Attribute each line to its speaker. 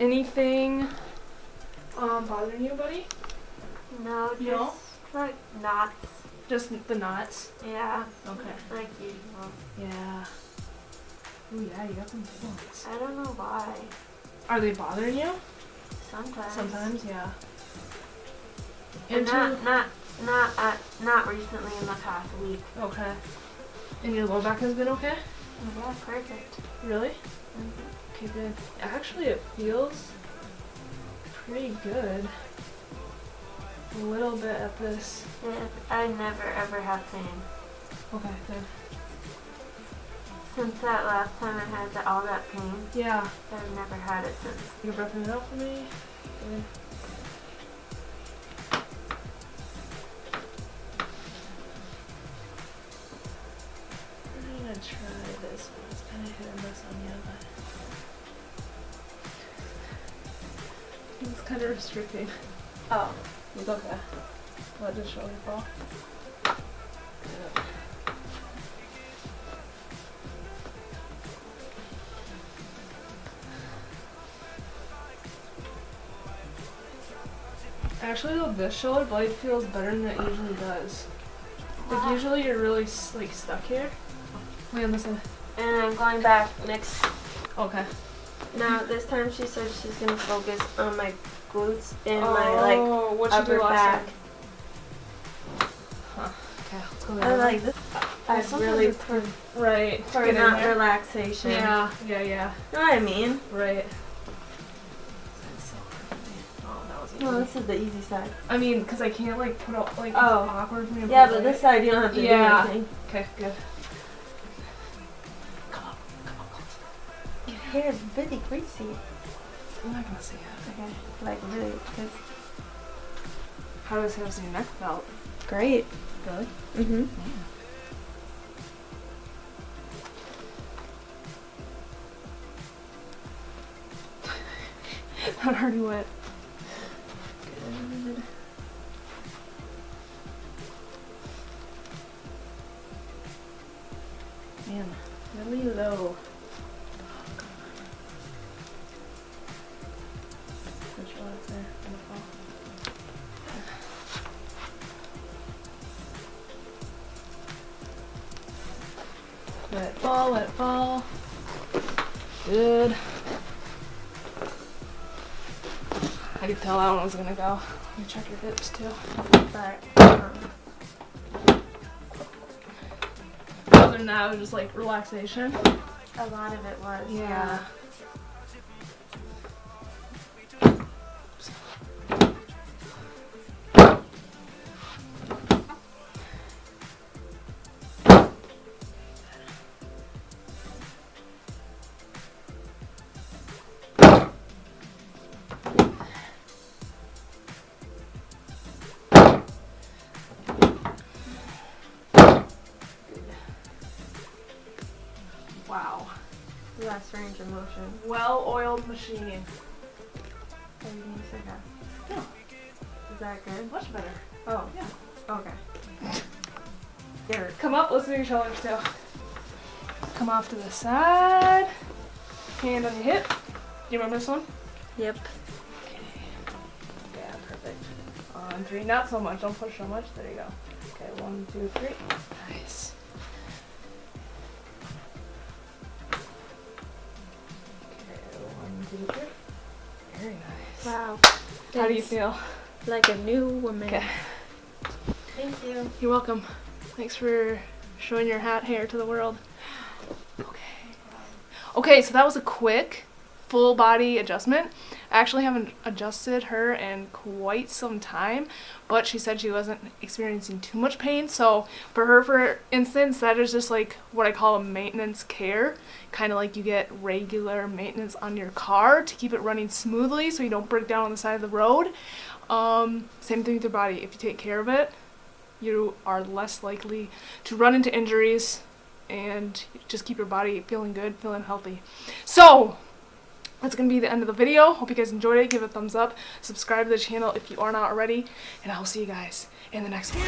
Speaker 1: Anything bothering you, buddy?
Speaker 2: No, just
Speaker 1: No?
Speaker 2: like knots.
Speaker 1: Just the knots?
Speaker 2: Yeah.
Speaker 1: Okay.
Speaker 2: Like usual.
Speaker 1: Yeah. Ooh, yeah, you got some big ones.
Speaker 2: I don't know why.
Speaker 1: Are they bothering you?
Speaker 2: Sometimes.
Speaker 1: Sometimes, yeah.
Speaker 2: And not recently in the past week.
Speaker 1: Okay. And your low back has been okay?
Speaker 2: Yeah, perfect.
Speaker 1: Really?
Speaker 2: Mm-hmm.
Speaker 1: Okay, good. Actually, it feels pretty good. A little bit at this.
Speaker 2: Yeah, I never ever had pain.
Speaker 1: Okay, good.
Speaker 2: Since that last time I had all that pain,
Speaker 1: Yeah.
Speaker 2: I've never had it since.
Speaker 1: You're breathing it out for me. Good. I'm gonna try this one. It's kind of hit and miss on you, but it's kind of restricting.
Speaker 2: Oh.
Speaker 1: It's okay. Let the shoulder fall. Good. Actually, though, this shoulder blade feels better than it usually does. Like, usually you're really, like, stuck here. Wait on this side.
Speaker 2: And I'm going back next.
Speaker 1: Okay.
Speaker 2: Now, this time she said she's going to focus on my glutes and my,
Speaker 1: what you
Speaker 2: upper
Speaker 1: do last
Speaker 2: back.
Speaker 1: time? Huh. Okay, let's go
Speaker 2: I
Speaker 1: there.
Speaker 2: like this. I
Speaker 1: Sometimes
Speaker 2: really
Speaker 1: it's good. Right.
Speaker 2: for
Speaker 1: Get in
Speaker 2: not
Speaker 1: there.
Speaker 2: relaxation.
Speaker 1: Yeah.
Speaker 2: You know what I mean?
Speaker 1: Right. That's so hard for me. Oh, that was easy.
Speaker 2: No, this is the easy side.
Speaker 1: I mean, because I can't, like, put out, like,
Speaker 2: Oh.
Speaker 1: it's awkward for me to
Speaker 2: Yeah,
Speaker 1: put
Speaker 2: but
Speaker 1: weight.
Speaker 2: this side you don't have to do
Speaker 1: Yeah.
Speaker 2: anything.
Speaker 1: Okay, good. Come on, close.
Speaker 2: Your hair is really greasy.
Speaker 1: I'm not gonna see it.
Speaker 2: Okay, like really, because
Speaker 1: How does your neck felt?
Speaker 2: great.
Speaker 1: Really?
Speaker 2: Mm-hmm.
Speaker 1: That already went. Good. Man, really low. Which one is there? Gonna fall. Let it fall, let it fall. Good. I could tell that one was gonna go. Let me check your hips too.
Speaker 2: But
Speaker 1: Other than that, it was just like relaxation.
Speaker 2: a lot of it was.
Speaker 1: Yeah. Wow.
Speaker 2: Less range of motion.
Speaker 1: Well-oiled machine.
Speaker 2: What do you mean so fast?
Speaker 1: No,
Speaker 2: Is that good?
Speaker 1: much better.
Speaker 2: Oh,
Speaker 1: Yeah.
Speaker 2: okay. Here.
Speaker 1: Come up, listen to your shoulders too. Come off to the side. Hand on your hip. Do you remember this one?
Speaker 2: Yep.
Speaker 1: Okay. Yeah, perfect. On 3, not so much. Don't push so much. There you go. Okay, 1, 2, 3. Nice. Okay, 1, 2, 3. Very nice.
Speaker 2: Wow.
Speaker 1: How do you
Speaker 2: Thanks.
Speaker 1: feel?
Speaker 2: Like a new woman.
Speaker 1: Okay.
Speaker 2: Thank you.
Speaker 1: You're welcome. Thanks for showing your hair to the world. Okay. Okay, so that was a quick full body adjustment. I actually haven't adjusted her in quite some time, but she said she wasn't experiencing too much pain. So for her, for instance, that is just like what I call a maintenance care. Kind of like you get regular maintenance on your car to keep it running smoothly so you don't break down on the side of the road. Same thing with your body. If you take care of it, you are less likely to run into injuries and just keep your body feeling good, feeling healthy. So that's going to be the end of the video. Hope you guys enjoyed it. Give it a thumbs up. Subscribe to the channel if you are not already. And I will see you guys in the next one.